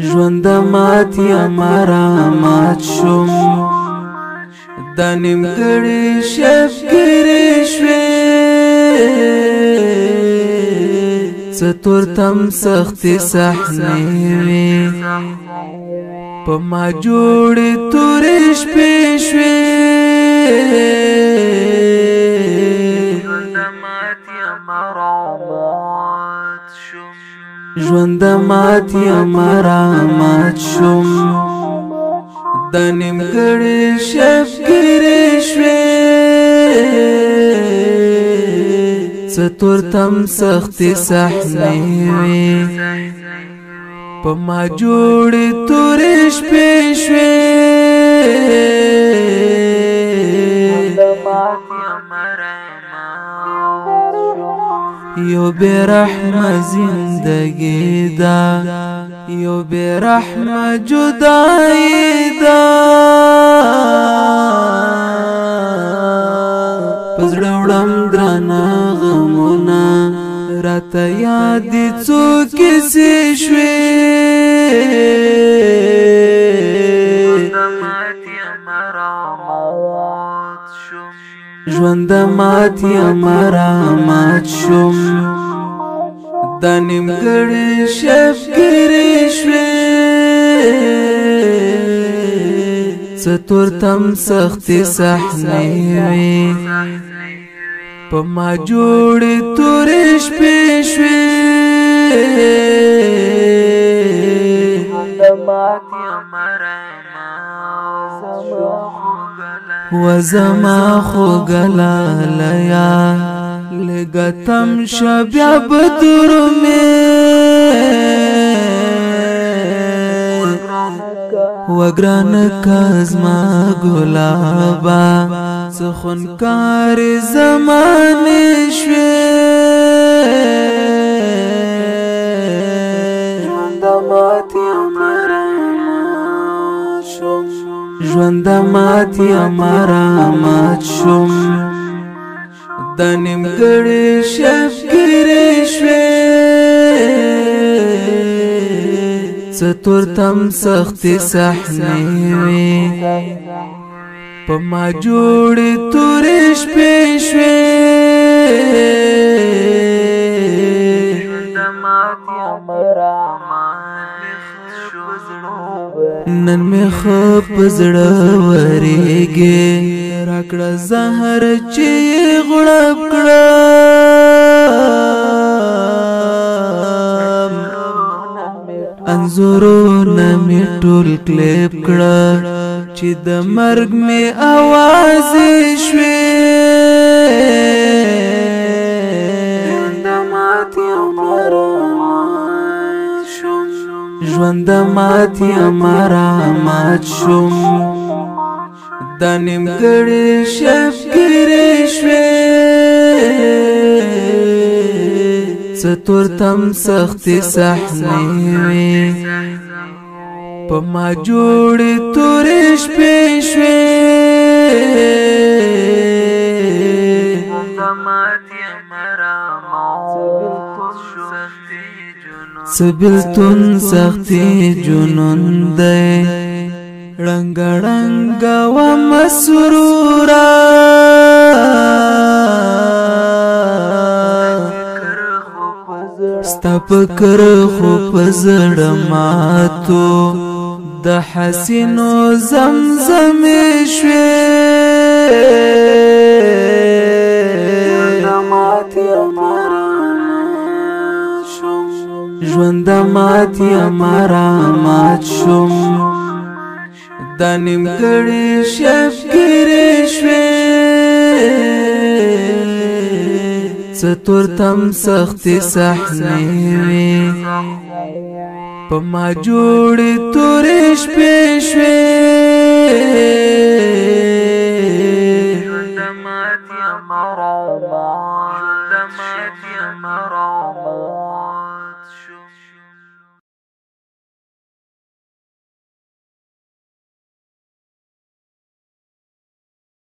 ژوند مات یا مرامات شم د نیمګړي شپګرې شوې څه تور تم سختې صحنې وې په ما جوړې تورې شپې شوې ژوند مات یا مرامات شم د نیمګړي شپګرې شوې څه تور تم سختې صحنې وې په ما جوړې تورې شپې شوې یو برحمه زندگی دا یو برحمه جدائی دا پزړه وړم درانه غمونه راته یادې څو کیسې شوې ژوند مات یا مرامات شم د نیمګړي شپګرې شوې څه تور تم سختې صحنې وې په ما جوړې تورې شپې شوې وزما خوګلالیا لګتم شبیا بدر می وګران کازما ګلابا سخنکار زمانه شوې ژوند مات یا مرامات شم د نیمګړي شپګرې شوې څه تور تم سختې صحنې وې په ما جوړې تورې شپې شوې نن می خو پزړه ورېږي راکړه زهر چې غړپ کړم انځورونه می ټول کلیپ کړه چې د مرګ می आवाज شوې ژوند مات یا مرامات شم د نیمګړي شپګرې شوې څه تور تم سختې صحنې وې په ما جوړې تورې شپې شوې سبلتون سختی جنون دی رنگ رنگ و مسرورا ستا پکر خو پزړه ماتو د حسینو زمزم شوې ژوند مات یا مرامات شم د نیمګړي شپګرې شوې څه تور تم سختې صحنې وې په ما جوړې تورې شپې شوې مرامات